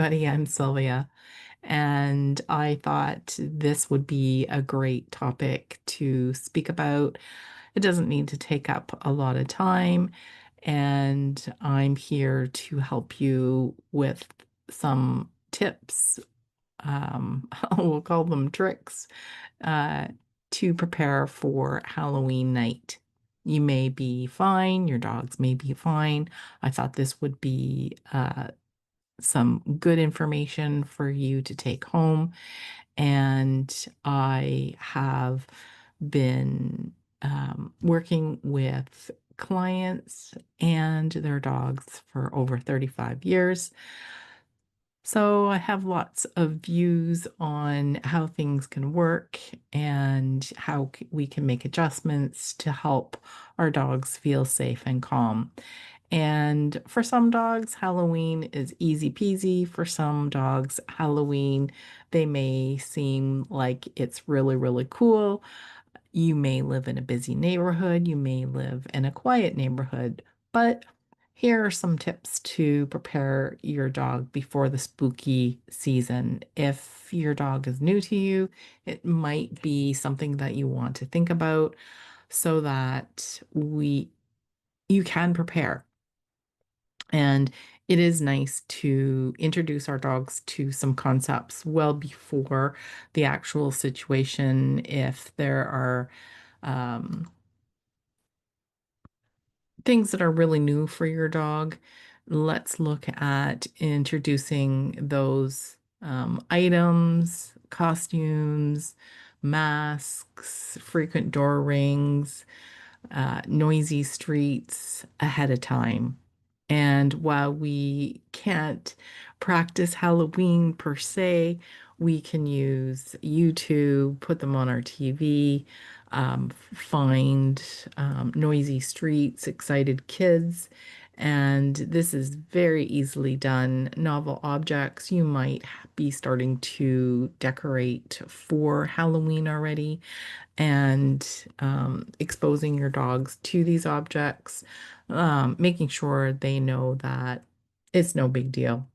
Buddy, I'm Sylvia, and I thought this would be a great topic to speak about. It doesn't need to take up a lot of time, and I'm here to help you with some tips. We'll call them tricks, uh, to prepare for Halloween night. You may be fine, your dogs may be fine. I thought this would be some good information for you to take home. And I have been working with clients and their dogs for over 35 years. So I have lots of views on how things can work and how we can make adjustments to help our dogs feel safe and calm. And for some dogs, Halloween is easy peasy. For some dogs, Halloween, they may seem like it's really, really cool. You may live in a busy neighborhood, you may live in a quiet neighborhood, but here are some tips to prepare your dog before the spooky season. If your dog is new to you, it might be something that you want to think about so that we you can prepare. And it is nice to introduce our dogs to some concepts well before the actual situation. If there are um, things that are really new for your dog, let's look at introducing those items, costumes, masks, frequent door rings, noisy streets ahead of time. And while we can't practice Halloween per se, we can use YouTube, put them on our TV, find noisy streets, excited kids. And this is very easily done. Novel objects, you might be starting to decorate for Halloween already and exposing your dogs to these objects, making sure they know that it's no big deal.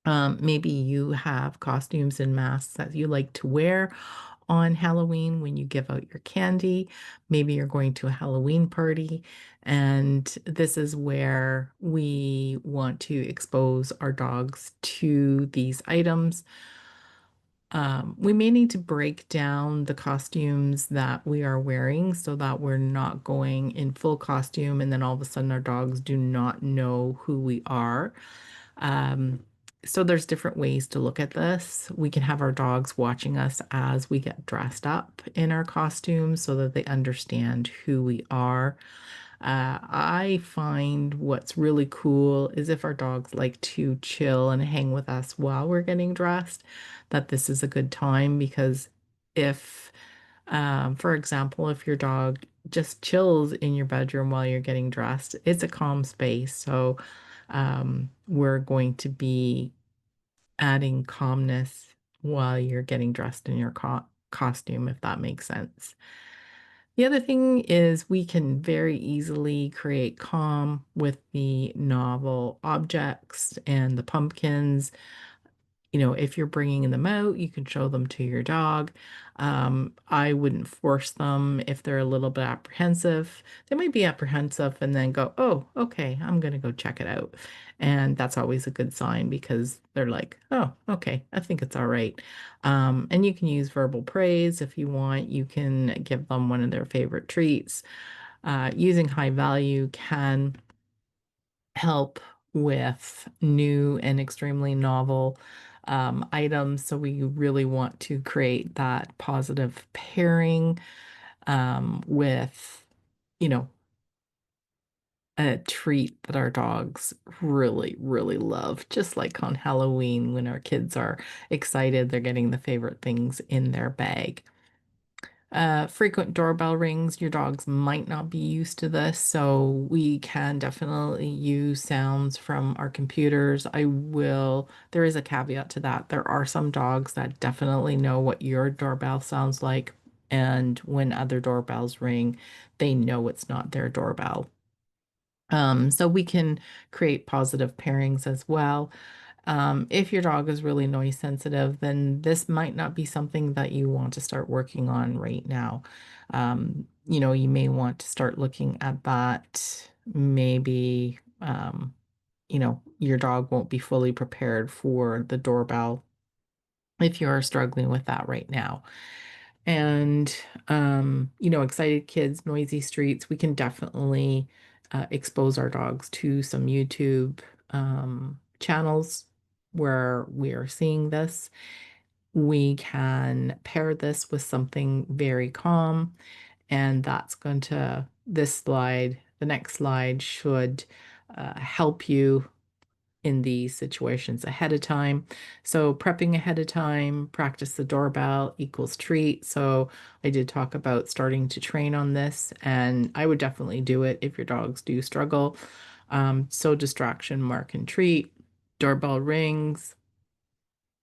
Maybe you have costumes and masks that you like to wear on Halloween when you give out your candy. Maybe you're going to a Halloween party, and this is where we want to expose our dogs to these items. We may need to break down the costumes that we are wearing so that we're not going in full costume and then all of a sudden our dogs do not know who we are. Um, so there's different ways to look at this. We can have our dogs watching us as we get dressed up in our costumes so that they understand who we are. I find what's really cool is if our dogs like to chill and hang with us while we're getting dressed, that this is a good time because if, for example, if your dog just chills in your bedroom while you're getting dressed, it's a calm space. So, we're going to be adding calmness while you're getting dressed in your costume, if that makes sense. The other thing is we can very easily create calm with the novel objects and the pumpkins. You know, if you're bringing them out, you can show them to your dog. I wouldn't force them if they're a little bit apprehensive. They might be apprehensive and then go, oh, okay, I'm going to go check it out. And that's always a good sign because they're like, oh, okay, I think it's all right. And you can use verbal praise if you want. You can give them one of their favorite treats. Using high value can help with new and extremely novel items. So we really want to create that positive pairing with, you know, a treat that our dogs really, really love. Just like on Halloween when our kids are excited, they're getting the favorite things in their bag. Frequent doorbell rings, your dogs might not be used to this, so we can definitely use sounds from our computers. There is a caveat to that. There are some dogs that definitely know what your doorbell sounds like, and when other doorbells ring, they know it's not their doorbell. So we can create positive pairings as well. If your dog is really noise sensitive, then this might not be something that you want to start working on right now. You may want to start looking at that. Maybe, your dog won't be fully prepared for the doorbell if you are struggling with that right now. And, excited kids, noisy streets, we can definitely expose our dogs to some YouTube channels where we are seeing this. We can pair this with something very calm, and the next slide should help you in these situations ahead of time. So prepping ahead of time, practice the doorbell equals treat. So I did talk about starting to train on this, and I would definitely do it if your dogs do struggle. So distraction, mark, and treat. Doorbell rings.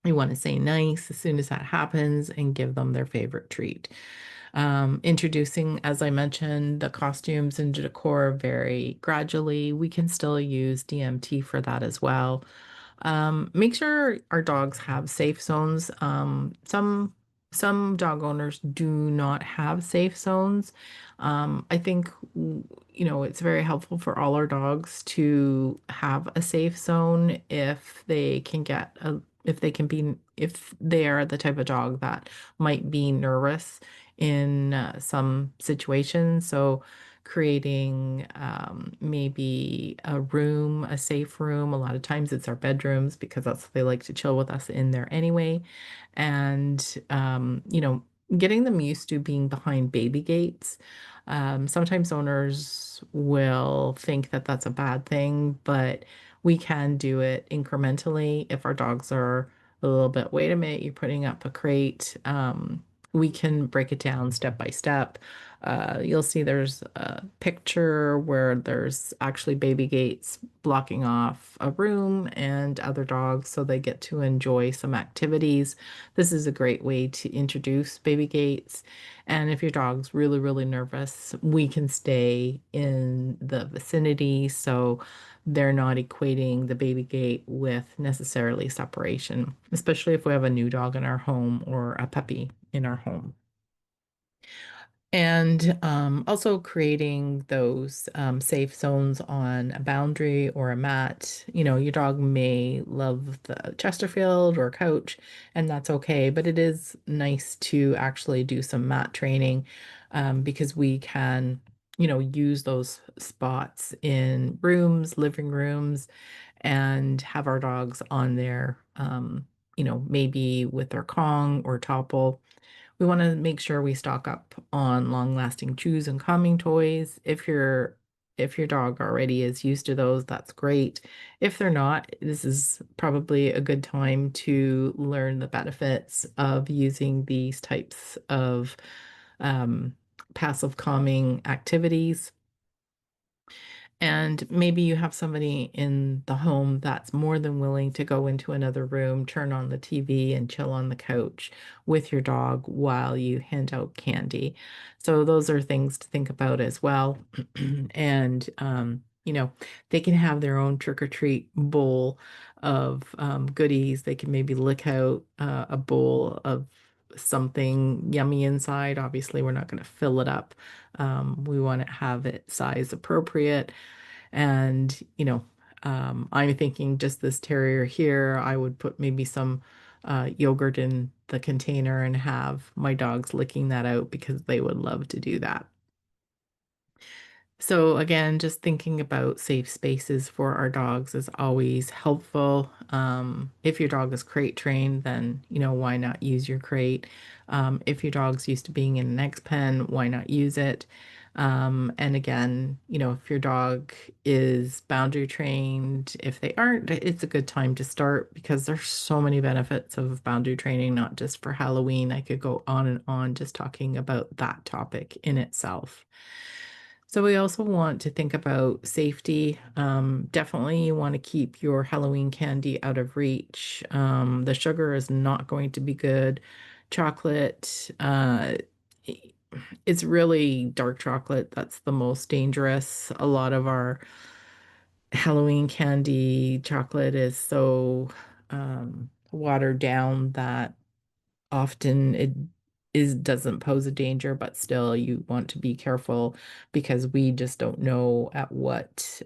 You want to say nice as soon as that happens and give them their favorite treat. Introducing, as I mentioned, the costumes and decor very gradually. We can still use DMT for that as well. Make sure our dogs have safe zones. Some dog owners do not have safe zones. I think it's very helpful for all our dogs to have a safe zone if they are the type of dog that might be nervous in some situations. So creating maybe a safe room. A lot of times it's our bedrooms because that's they like to chill with us in there anyway. And, getting them used to being behind baby gates. Sometimes owners will think that that's a bad thing, but we can do it incrementally if our dogs are a little bit, wait a minute, you're putting up a crate. We can break it down step by step. You'll see there's a picture where there's actually baby gates blocking off a room and other dogs so they get to enjoy some activities. This is a great way to introduce baby gates. And if your dog's really, really nervous, we can stay in the vicinity so they're not equating the baby gate with necessarily separation, especially if we have a new dog in our home or a puppy in our home. And also creating those safe zones on a boundary or a mat. Your dog may love the Chesterfield or couch, and that's okay. But it is nice to actually do some mat training because we can, use those spots in rooms, living rooms, and have our dogs on there, maybe with their Kong or Topple. We want to make sure we stock up on long-lasting chews and calming toys. If your dog already is used to those, that's great. If they're not, this is probably a good time to learn the benefits of using these types of um, passive calming activities. And maybe you have somebody in the home that's more than willing to go into another room, turn on the TV, and chill on the couch with your dog while you hand out candy. So, those are things to think about as well. And, they can have their own trick or treat bowl of goodies. They can maybe lick out a bowl of something yummy inside. Obviously, we're not going to fill it up. We want to have it size appropriate. And, I'm thinking just this terrier here, I would put maybe some yogurt in the container and have my dogs licking that out because they would love to do that. So again, just thinking about safe spaces for our dogs is always helpful. If your dog is crate trained, then why not use your crate? If your dog's used to being in an X pen, why not use it? And again, if your dog is boundary trained, if they aren't, it's a good time to start because there's so many benefits of boundary training, not just for Halloween. I could go on and on just talking about that topic in itself. So we also want to think about safety. Definitely you want to keep your Halloween candy out of reach. The sugar is not going to be good. Chocolate, it's really dark chocolate that's the most dangerous. A lot of our Halloween candy chocolate is so watered down, that often it doesn't pose a danger, but still you want to be careful because we just don't know at what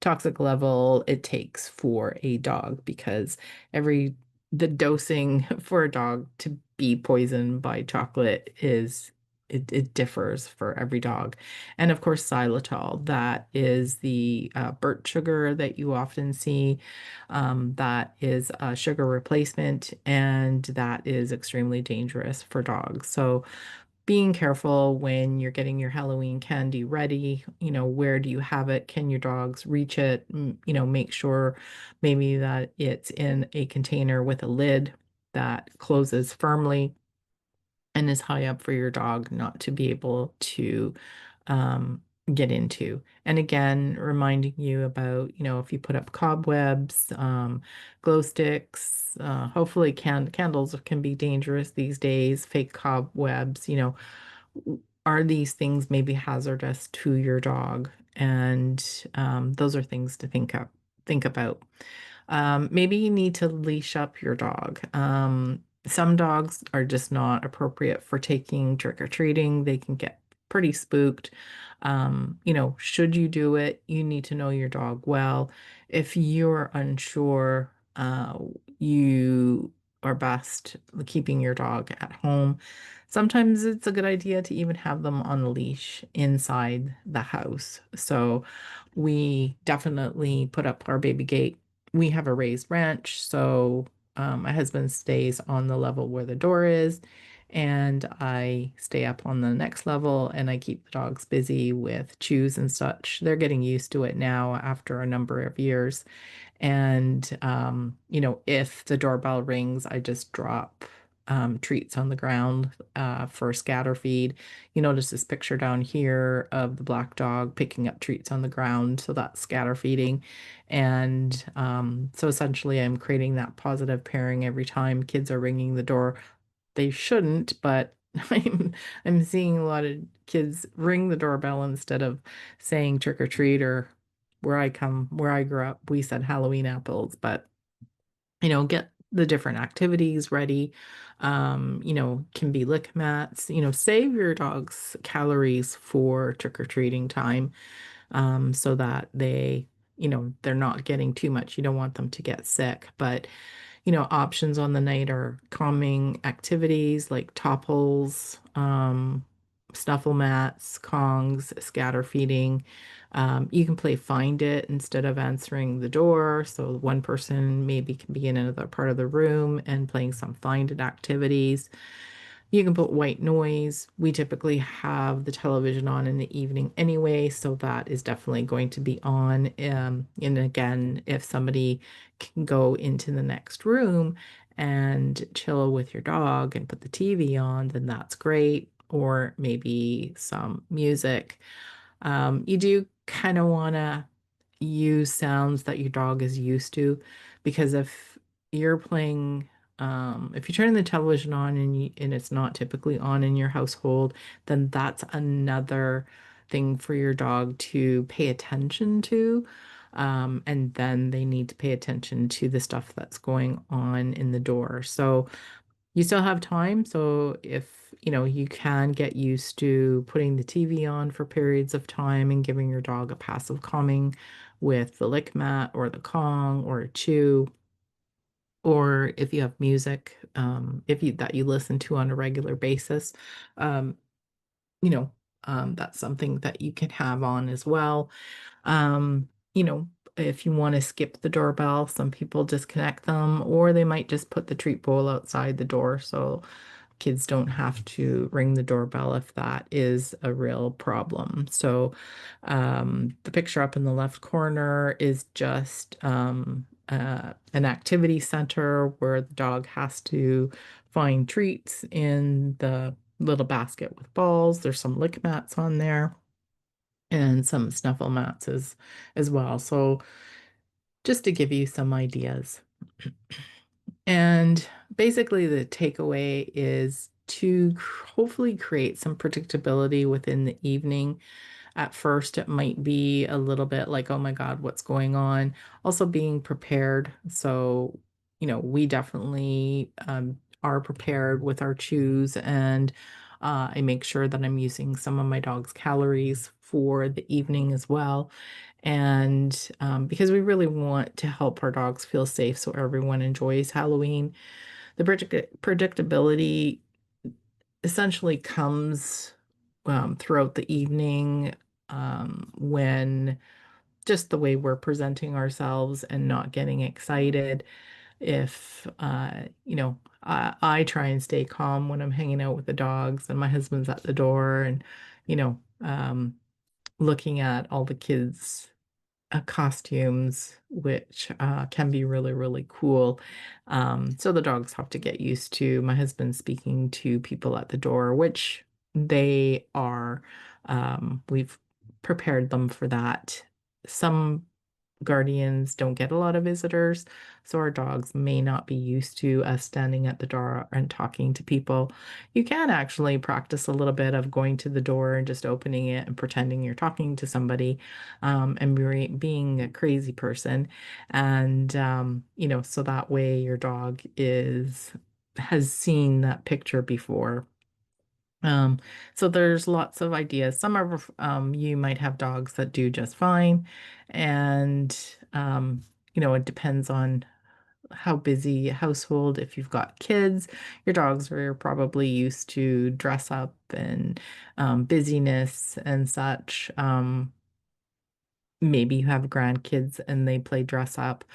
toxic level it takes for a dog, because every the dosing for a dog to be poisoned by chocolate is it differs for every dog. And of course, xylitol, that is the birch sugar that you often see. That is a sugar replacement, and that is extremely dangerous for dogs. So being careful when you're getting your Halloween candy ready, where do you have it? Can your dogs reach it? Make sure maybe that it's in a container with a lid that closes firmly and is high up for your dog not to be able to um, get into. And again, reminding you about, if you put up cobwebs, glow sticks, hopefully candles can be dangerous these days, fake cobwebs, are these things maybe hazardous to your dog? And those are things to think about. Maybe you need to leash up your dog. Some dogs are just not appropriate for taking trick-or-treating. They can get pretty spooked. Should you do it, you need to know your dog well. If you're unsure, you are best keeping your dog at home. Sometimes it's a good idea to even have them on a leash inside the house. So we definitely put up our baby gate. We have a raised ranch, so my husband stays on the level where the door is, and I stay up on the next level and I keep the dogs busy with chews and such. They're getting used to it now after a number of years. And, if the doorbell rings, I just drop treats on the ground for scatter feed. You notice this picture down here of the black dog picking up treats on the ground. So that's scatter feeding. And so essentially, I'm creating that positive pairing every time kids are ringing the door. They shouldn't, but I'm seeing a lot of kids ring the doorbell instead of saying trick or treat, or where I grew up, we said Halloween apples, but get the different activities ready. Can be lick mats, save your dog's calories for trick-or-treating time, so that they're not getting too much. You don't want them to get sick, but options on the night are calming activities like topples, snuffle mats, Kongs, scatter feeding. You can play find it instead of answering the door. So one person maybe can be in another part of the room and playing some find it activities. You can put white noise. We typically have the television on in the evening anyway, so that is definitely going to be on. And again, if somebody can go into the next room and chill with your dog and put the TV on, then that's great. Or maybe some music. You do kind of want to use sounds that your dog is used to, because you're playing, if you turn the television on and it's not typically on in your household, then that's another thing for your dog to pay attention to. And then they need to pay attention to the stuff that's going on in the door. So you still have time. So if you can get used to putting the TV on for periods of time and giving your dog a passive calming with the lick mat or the Kong or a chew, or if you have music, if you that you listen to on a regular basis, um, you know, that's something that you can have on as well. Um, you know, if you want to skip the doorbell, some people disconnect them, or they might just put the treat bowl outside the door so kids don't have to ring the doorbell if that is a real problem. So, the picture up in the left corner is just an activity center where the dog has to find treats in the little basket with balls. There's some lick mats on there and some snuffle mats as well. So just to give you some ideas. And basically the takeaway is to hopefully create some predictability within the evening. At first, it might be a little bit like, oh my God, what's going on? Also being prepared. So we definitely are prepared with our chews, and I make sure that I'm using some of my dog's calories for the evening as well. And because we really want to help our dogs feel safe so everyone enjoys Halloween, the predictability essentially comes throughout the evening when just the way we're presenting ourselves and not getting excited. If, I try and stay calm when I'm hanging out with the dogs and my husband's at the door and, looking at all the kids' costumes, which can be really, really cool. So the dogs have to get used to my husband speaking to people at the door, which they are. We've prepared them for that. Some guardians don't get a lot of visitors, so our dogs may not be used to us standing at the door and talking to people. You can actually practice a little bit of going to the door and just opening it and pretending you're talking to somebody, and being a crazy person. And, so that way your dog has seen that picture before. Um, so there's lots of ideas. Some of you might have dogs that do just fine, and it depends on how busy a household. If you've got kids, your dogs are probably used to dress up and busyness and such. Maybe you have grandkids and they play dress up.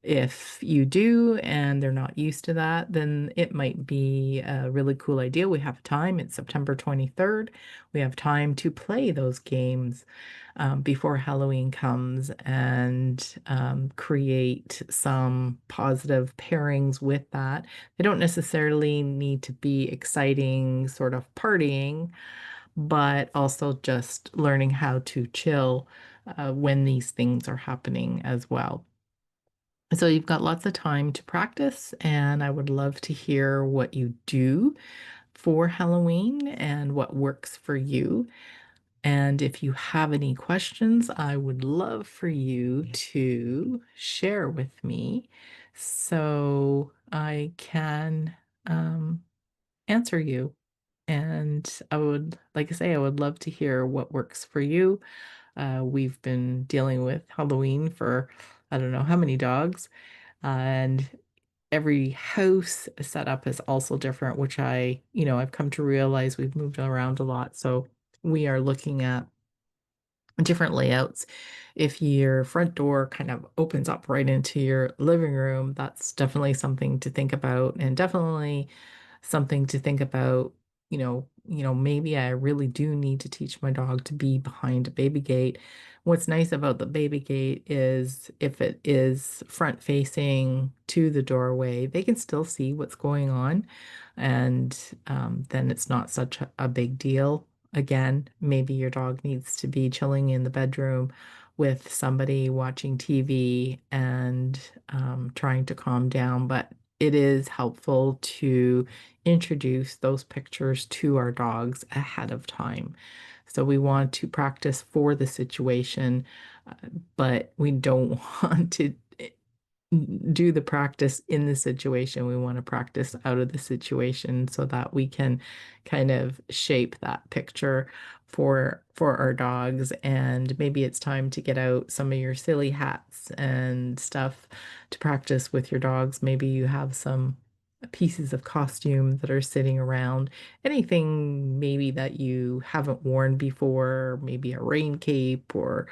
If you do and they're not used to that, then it might be a really cool idea. We have time. It's September 23rd. We have time to play those games before Halloween comes and create some positive pairings with that. They don't necessarily need to be exciting, sort of partying, but also just learning how to chill when these things are happening as well. So you've got lots of time to practice, and I would love to hear what you do for Halloween and what works for you. And if you have any questions, I would love for you to share with me so I can answer you. And like I say, I would love to hear what works for you. We've been dealing with Halloween for I don't know how many dogs, and every house setup is also different, which I've come to realize we've moved around a lot. So we are looking at different layouts. If your front door kind of opens up right into your living room, that's definitely something to think about, and definitely something to think about, maybe I really do need to teach my dog to be behind a baby gate. What's nice about the baby gate is if it is front facing to the doorway, they can still see what's going on. And then it's not such a big deal. Again, maybe your dog needs to be chilling in the bedroom with somebody watching TV and trying to calm down, but it is helpful to introduce those pictures to our dogs ahead of time. So we want to practice for the situation, uh, but we don't want to do the practice in the situation. We want to practice out of the situation so that we can kind of shape that picture for our dogs. And maybe it's time to get out some of your silly hats and stuff to practice with your dogs. Maybe you have some pieces of costume that are sitting around, anything maybe that you haven't worn before, maybe a rain cape or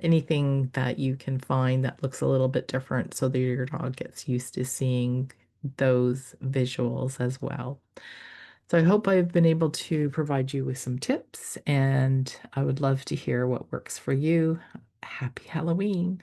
anything that you can find that looks a little bit different so that your dog gets used to seeing those visuals as well. So I hope I've been able to provide you with some tips, and I would love to hear what works for you. Happy Halloween.